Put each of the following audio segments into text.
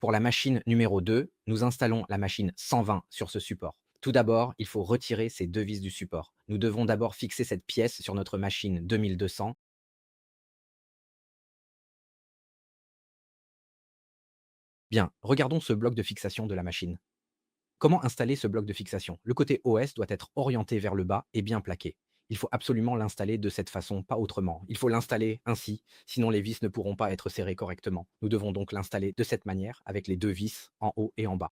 Pour la machine numéro 2, nous installons la machine 120 sur ce support. Tout d'abord, il faut retirer ces deux vis du support. Nous devons d'abord fixer cette pièce sur notre machine 2200. Bien, regardons ce bloc de fixation de la machine. Comment installer ce bloc de fixation? Le côté OS doit être orienté vers le bas et bien plaqué. Il faut absolument l'installer de cette façon, pas autrement. Il faut l'installer ainsi, sinon les vis ne pourront pas être serrées correctement. Nous devons donc l'installer de cette manière, avec les deux vis en haut et en bas.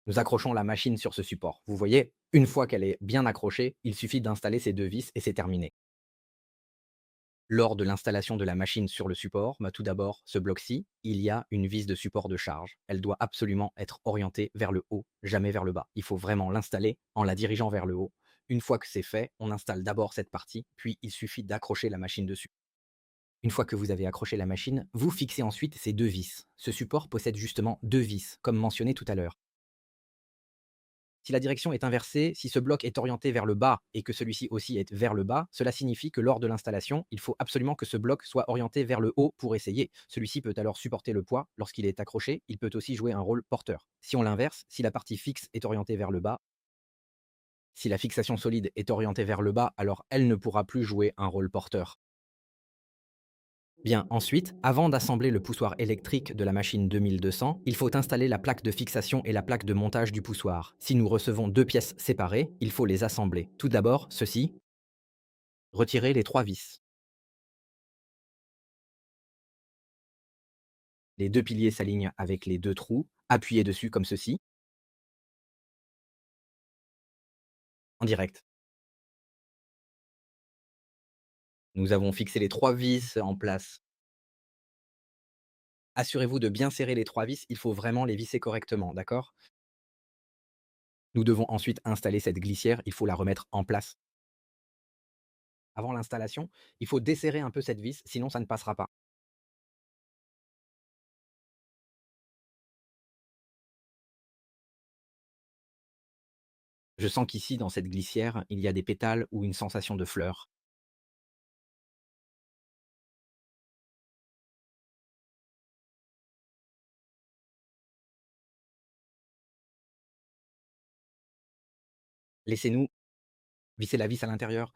Nous accrochons la machine sur ce support. Vous voyez, une fois qu'elle est bien accrochée, il suffit d'installer ces deux vis et c'est terminé. Lors de l'installation de la machine sur le support, tout d'abord, ce bloc-ci, il y a une vis de support de charge. Elle doit absolument être orientée vers le haut, jamais vers le bas. Il faut vraiment l'installer en la dirigeant vers le haut. Une fois que c'est fait, on installe d'abord cette partie, puis il suffit d'accrocher la machine dessus. Une fois que vous avez accroché la machine, vous fixez ensuite ces deux vis. Ce support possède justement deux vis, comme mentionné tout à l'heure. Si la direction est inversée, si ce bloc est orienté vers le bas et que celui-ci aussi est vers le bas, cela signifie que lors de l'installation, il faut absolument que ce bloc soit orienté vers le haut pour essayer. Celui-ci peut alors supporter le poids lorsqu'il est accroché, il peut aussi jouer un rôle porteur. Si on l'inverse, si la partie fixe est orientée vers le bas, si la fixation solide est orientée vers le bas, alors elle ne pourra plus jouer un rôle porteur. Bien, ensuite, avant d'assembler le poussoir électrique de la machine 2200, il faut installer la plaque de fixation et la plaque de montage du poussoir. Si nous recevons deux pièces séparées, il faut les assembler. Tout d'abord, ceci, retirer les trois vis. Les deux piliers s'alignent avec les deux trous, appuyez dessus comme ceci, en direct. Nous avons fixé les trois vis en place. Assurez-vous de bien serrer les trois vis, il faut vraiment les visser correctement, d'accord? Nous devons ensuite installer cette glissière, il faut la remettre en place. Avant l'installation, il faut desserrer un peu cette vis, sinon ça ne passera pas. Je sens qu'ici, dans cette glissière, il y a des pétales ou une sensation de fleurs. Laissez-nous visser la vis à l'intérieur.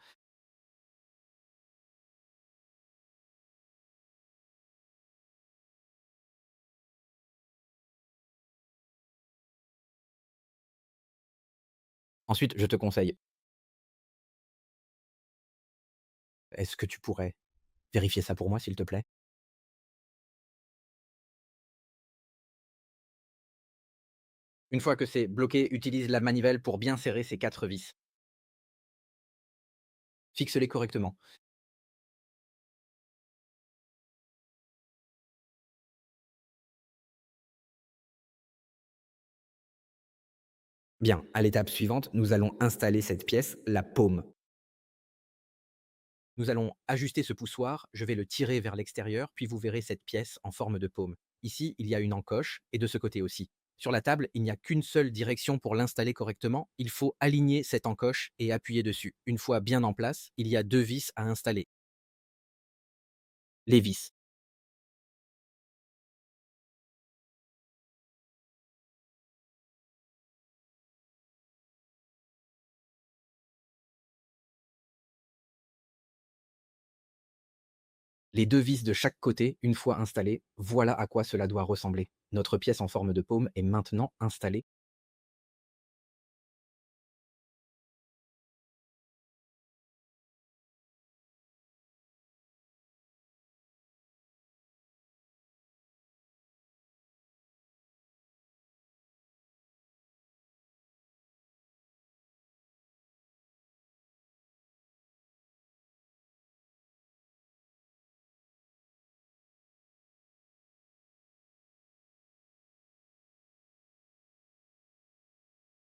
Ensuite, je te conseille, est-ce que tu pourrais vérifier ça pour moi, s'il te plaît? Une fois que c'est bloqué, utilise la manivelle pour bien serrer ces 4 vis. Fixe-les correctement. Bien, à l'étape suivante, nous allons installer cette pièce, la paume. Nous allons ajuster ce poussoir, je vais le tirer vers l'extérieur, puis vous verrez cette pièce en forme de paume. Ici, il y a une encoche, et de ce côté aussi. Sur la table, il n'y a qu'une seule direction pour l'installer correctement, il faut aligner cette encoche et appuyer dessus. Une fois bien en place, il y a deux vis à installer. Les vis. Les deux vis de chaque côté, une fois installées, voilà à quoi cela doit ressembler. Notre pièce en forme de paume est maintenant installée.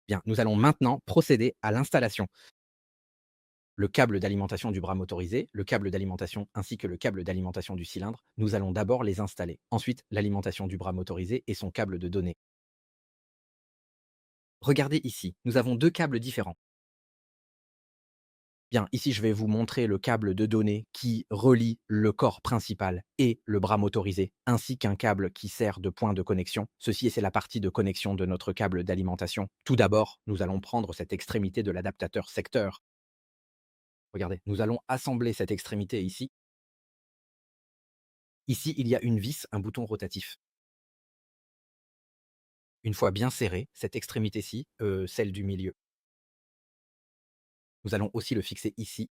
Bien, nous allons maintenant procéder à l'installation. Le câble d'alimentation du bras motorisé, le câble d'alimentation ainsi que le câble d'alimentation du cylindre, nous allons d'abord les installer. Ensuite, l'alimentation du bras motorisé et son câble de données. Regardez ici, nous avons deux câbles différents. Bien, ici, je vais vous montrer le câble de données qui relie le corps principal et le bras motorisé, ainsi qu'un câble qui sert de point de connexion. Ceci, c'est la partie de connexion de notre câble d'alimentation. Tout d'abord, nous allons prendre cette extrémité de l'adaptateur secteur. Regardez, nous allons assembler cette extrémité ici. Ici, il y a une vis, un bouton rotatif. Une fois bien serrée, cette extrémité-ci, celle du milieu, nous allons aussi le fixer ici.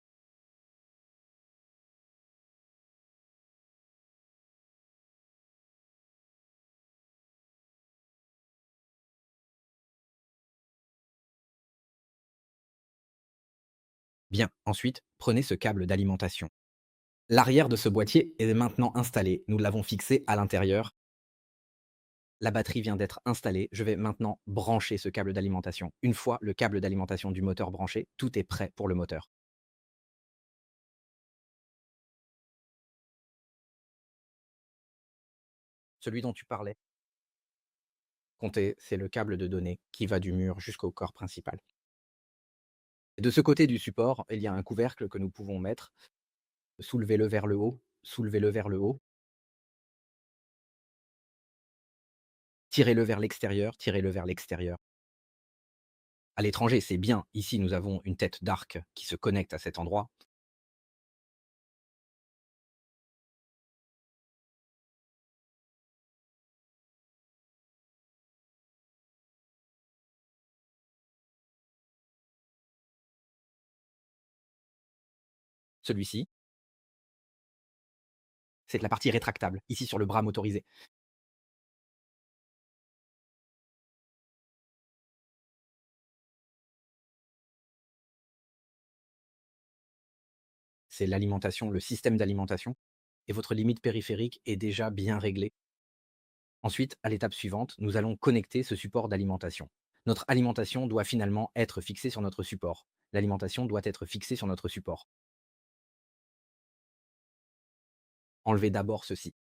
Bien, ensuite, prenez ce câble d'alimentation. L'arrière de ce boîtier est maintenant installé. Nous l'avons fixé à l'intérieur. La batterie vient d'être installée. Je vais maintenant brancher ce câble d'alimentation. Une fois le câble d'alimentation du moteur branché, tout est prêt pour le moteur. Celui dont tu parlais, comptez, c'est le câble de données qui va du mur jusqu'au corps principal. Et de ce côté du support, il y a un couvercle que nous pouvons mettre. Soulevez-le vers le haut, soulevez-le vers le haut, tirez-le vers l'extérieur, tirez-le vers l'extérieur. À l'étranger, c'est bien. Ici, nous avons une tête d'arc qui se connecte à cet endroit. Celui-ci, c'est la partie rétractable, ici sur le bras motorisé. C'est l'alimentation, le système d'alimentation. Et votre limite périphérique est déjà bien réglée. Ensuite, à l'étape suivante, nous allons connecter ce support d'alimentation. Notre alimentation doit finalement être fixée sur notre support. L'alimentation doit être fixée sur notre support. Enlevez d'abord ceci.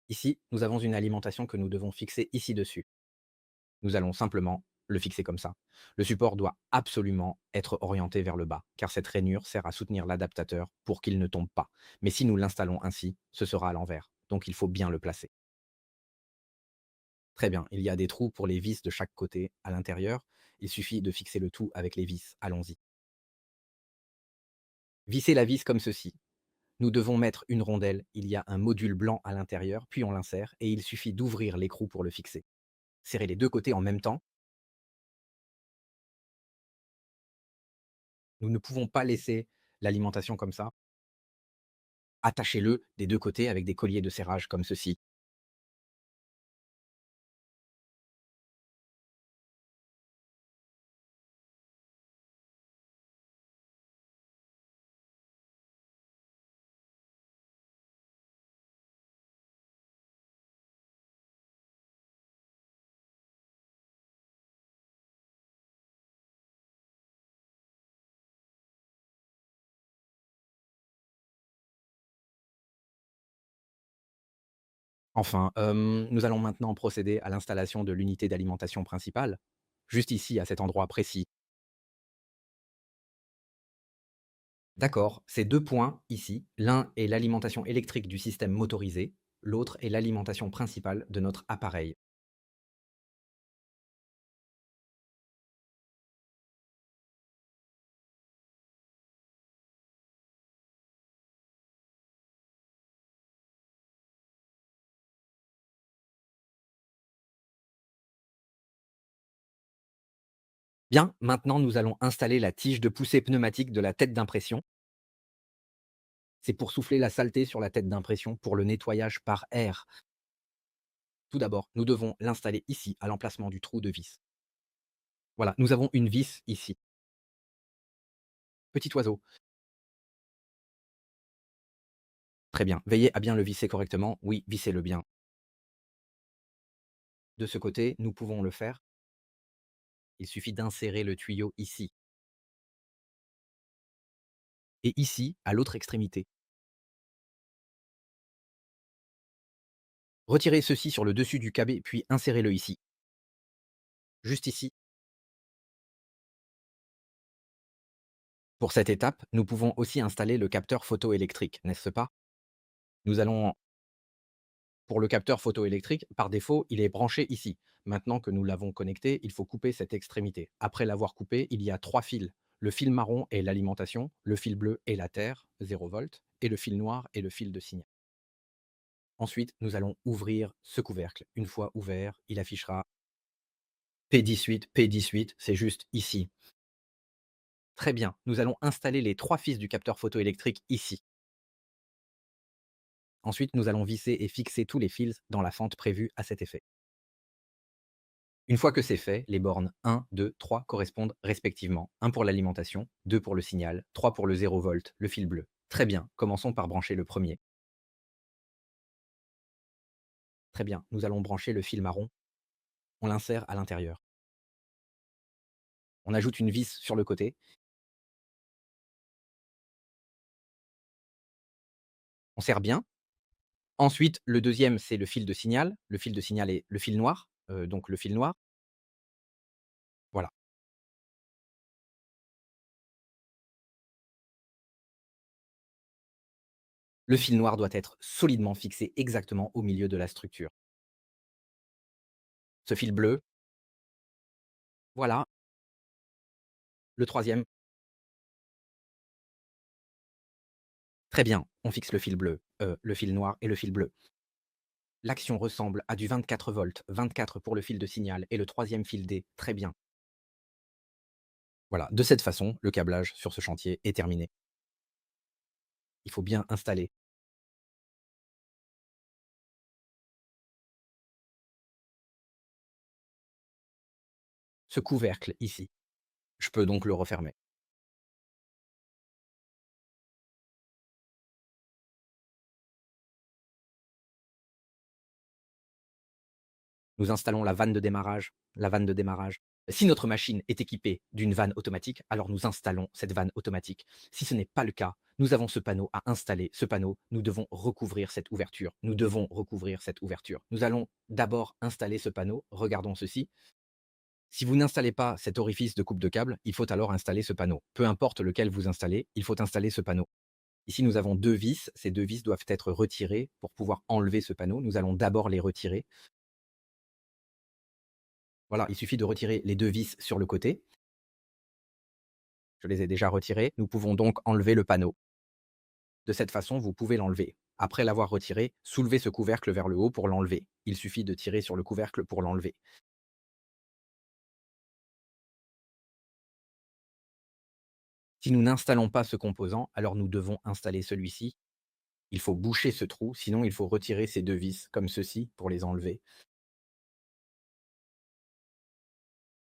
Ici, nous avons une alimentation que nous devons fixer ici dessus. Nous allons simplement le fixer comme ça. Le support doit absolument être orienté vers le bas, car cette rainure sert à soutenir l'adaptateur pour qu'il ne tombe pas. Mais si nous l'installons ainsi, ce sera à l'envers. Donc il faut bien le placer. Très bien, il y a des trous pour les vis de chaque côté à l'intérieur. Il suffit de fixer le tout avec les vis. Allons-y. Vissez la vis comme ceci. Nous devons mettre une rondelle. Il y a un module blanc à l'intérieur, puis on l'insère et il suffit d'ouvrir l'écrou pour le fixer. Serrez les deux côtés en même temps. Nous ne pouvons pas laisser l'alimentation comme ça. Attachez-le des deux côtés avec des colliers de serrage comme ceci. Enfin, nous allons maintenant procéder à l'installation de l'unité d'alimentation principale, juste ici, à cet endroit précis. D'accord, ces 2 points ici, l'un est l'alimentation électrique du système motorisé, l'autre est l'alimentation principale de notre appareil. Bien, maintenant nous allons installer la tige de poussée pneumatique de la tête d'impression. C'est pour souffler la saleté sur la tête d'impression pour le nettoyage par air. Tout d'abord, nous devons l'installer ici, à l'emplacement du trou de vis. Voilà, nous avons une vis ici. Petit oiseau. Très bien. Veillez à bien le visser correctement. Oui, vissez-le bien. De ce côté, nous pouvons le faire. Il suffit d'insérer le tuyau ici. et ici, à l'autre extrémité. Retirez ceci sur le dessus du KB, puis insérez-le ici, juste ici. Pour cette étape, nous pouvons aussi installer le capteur photoélectrique, n'est-ce pas? Nous allons Pour le capteur photoélectrique, par défaut, il est branché ici. Maintenant que nous l'avons connecté, il faut couper cette extrémité. Après l'avoir coupé, il y a 3 fils. Le fil marron est l'alimentation, le fil bleu est la terre, 0 volt, et le fil noir est le fil de signal. Ensuite, nous allons ouvrir ce couvercle. Une fois ouvert, il affichera P18, P18, c'est juste ici. Très bien, nous allons installer les 3 fils du capteur photoélectrique ici. Ensuite, nous allons visser et fixer tous les fils dans la fente prévue à cet effet. Une fois que c'est fait, les bornes 1, 2, 3 correspondent respectivement. 1 pour l'alimentation, 2 pour le signal, 3 pour le 0 volt, le fil bleu. Très bien, commençons par brancher le premier. Très bien, nous allons brancher le fil marron. On l'insère à l'intérieur. On ajoute une vis sur le côté. On serre bien. Ensuite, le deuxième, c'est le fil de signal. Le fil de signal est le fil noir. Donc le fil noir. Voilà. Le fil noir doit être solidement fixé exactement au milieu de la structure. Ce fil bleu, voilà. Le troisième. Très bien, on fixe le fil bleu, le fil noir et le fil bleu. L'action ressemble à du 24 volts, 24 pour le fil de signal et le troisième fil D. Très bien. Voilà, de cette façon, le câblage sur ce chantier est terminé. Il faut bien installer ce couvercle ici. Je peux donc le refermer. Nous installons la vanne de démarrage. La vanne de démarrage. Si notre machine est équipée d'une vanne automatique, alors nous installons cette vanne automatique. Si ce n'est pas le cas, nous avons ce panneau à installer. Ce panneau, nous devons recouvrir cette ouverture. Nous devons recouvrir cette ouverture. Nous allons d'abord installer ce panneau. Regardons ceci. Si vous n'installez pas cet orifice de coupe de câble, il faut alors installer ce panneau. Peu importe lequel vous installez, il faut installer ce panneau. Ici, nous avons 2 vis. Ces 2 vis doivent être retirées pour pouvoir enlever ce panneau. Nous allons d'abord les retirer. Voilà, il suffit de retirer les 2 vis sur le côté. Je les ai déjà retirées. Nous pouvons donc enlever le panneau. De cette façon, vous pouvez l'enlever. Après l'avoir retiré, soulevez ce couvercle vers le haut pour l'enlever. Il suffit de tirer sur le couvercle pour l'enlever. Si nous n'installons pas ce composant, alors nous devons installer celui-ci. Il faut boucher ce trou, sinon il faut retirer ces 2 vis, comme ceci, pour les enlever.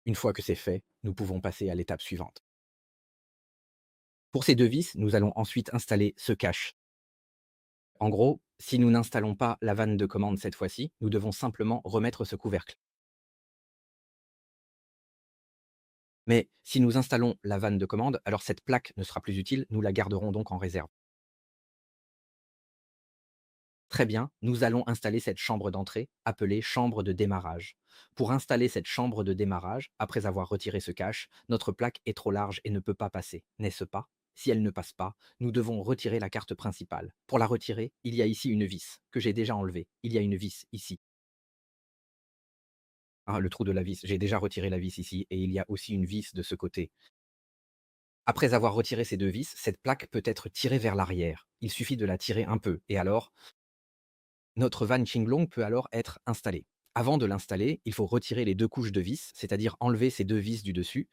Une fois que c'est fait, nous pouvons passer à l'étape suivante. Pour ces 2 vis, nous allons ensuite installer ce cache. En gros, si nous n'installons pas la vanne de commande cette fois-ci, nous devons simplement remettre ce couvercle. Mais si nous installons la vanne de commande, alors cette plaque ne sera plus utile, nous la garderons donc en réserve. Très bien, nous allons installer cette chambre d'entrée, appelée chambre de démarrage. Pour installer cette chambre de démarrage, après avoir retiré ce cache, notre plaque est trop large et ne peut pas passer, n'est-ce pas? Si elle ne passe pas, nous devons retirer la carte principale. Pour la retirer, il y a ici une vis, que j'ai déjà enlevée. Il y a une vis ici. Ah, le trou de la vis, j'ai déjà retiré la vis ici, et il y a aussi une vis de ce côté. Après avoir retiré ces 2 vis, cette plaque peut être tirée vers l'arrière. Il suffit de la tirer un peu, et alors notre van Qinglong peut alors être installé. Avant de l'installer, il faut retirer les 2 couches de vis, c'est-à-dire enlever ces 2 vis du dessus.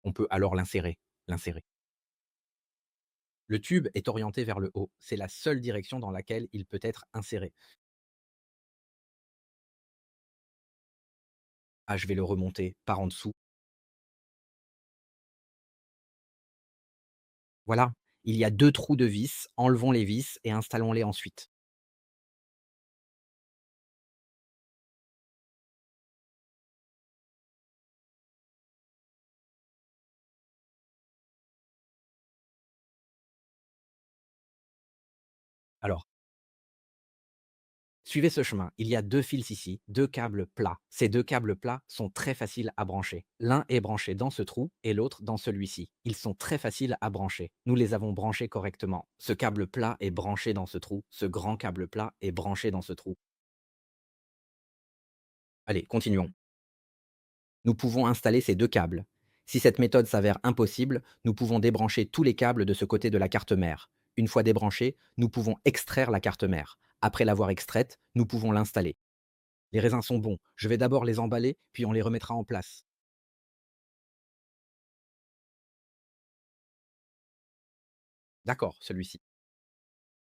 On peut alors l'insérer. Le tube est orienté vers le haut. C'est la seule direction dans laquelle il peut être inséré. Ah, je vais le remonter par en dessous. Voilà, il y a 2 trous de vis. Enlevons les vis et installons-les ensuite. Alors, suivez ce chemin. Il y a 2 fils ici, 2 câbles plats. Ces 2 câbles plats sont très faciles à brancher. L'un est branché dans ce trou et l'autre dans celui-ci. Ils sont très faciles à brancher. Nous les avons branchés correctement. Ce câble plat est branché dans ce trou. Ce grand câble plat est branché dans ce trou. Allez, continuons. Nous pouvons installer ces 2 câbles. Si cette méthode s'avère impossible, nous pouvons débrancher tous les câbles de ce côté de la carte mère. Une fois débranchés, nous pouvons extraire la carte mère. Après l'avoir extraite, nous pouvons l'installer. Les raisins sont bons. Je vais d'abord les emballer, puis on les remettra en place. D'accord, celui-ci.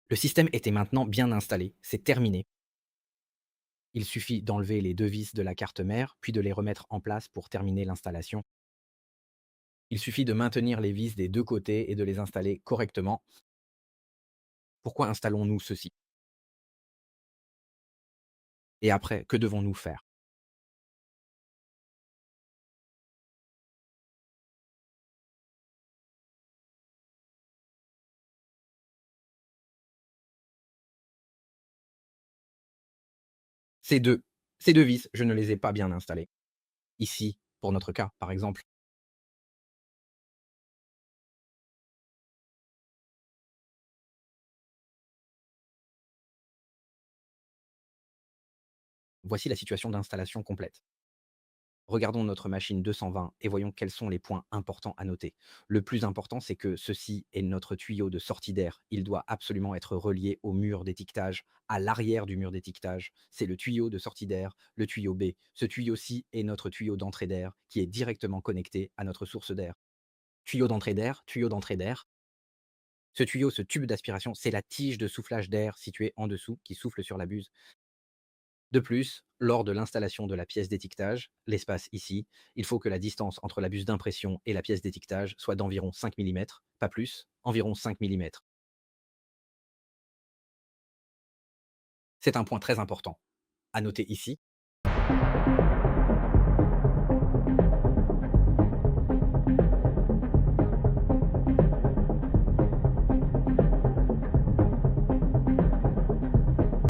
Le système était maintenant bien installé. C'est terminé. Il suffit d'enlever les 2 vis de la carte mère, puis de les remettre en place pour terminer l'installation. Il suffit de maintenir les vis des 2 côtés et de les installer correctement. Pourquoi installons-nous ceci? Et après, que devons-nous faire? Ces 2, ces 2 vis, je ne les ai pas bien installées. Ici, pour notre cas, par exemple, voici la situation d'installation complète. Regardons notre machine 220 et voyons quels sont les points importants à noter. Le plus important, c'est que ceci est notre tuyau de sortie d'air. Il doit absolument être relié au mur d'étiquetage, à l'arrière du mur d'étiquetage. C'est le tuyau de sortie d'air, le tuyau B. Ce tuyau-ci est notre tuyau d'entrée d'air qui est directement connecté à notre source d'air. Tuyau d'entrée d'air, tuyau d'entrée d'air. Ce tuyau, ce tube d'aspiration, c'est la tige de soufflage d'air située en dessous qui souffle sur la buse. De plus, lors de l'installation de la pièce d'étiquetage, l'espace ici, il faut que la distance entre la buse d'impression et la pièce d'étiquetage soit d'environ 5 mm, pas plus, environ 5 mm. C'est un point très important. À noter ici,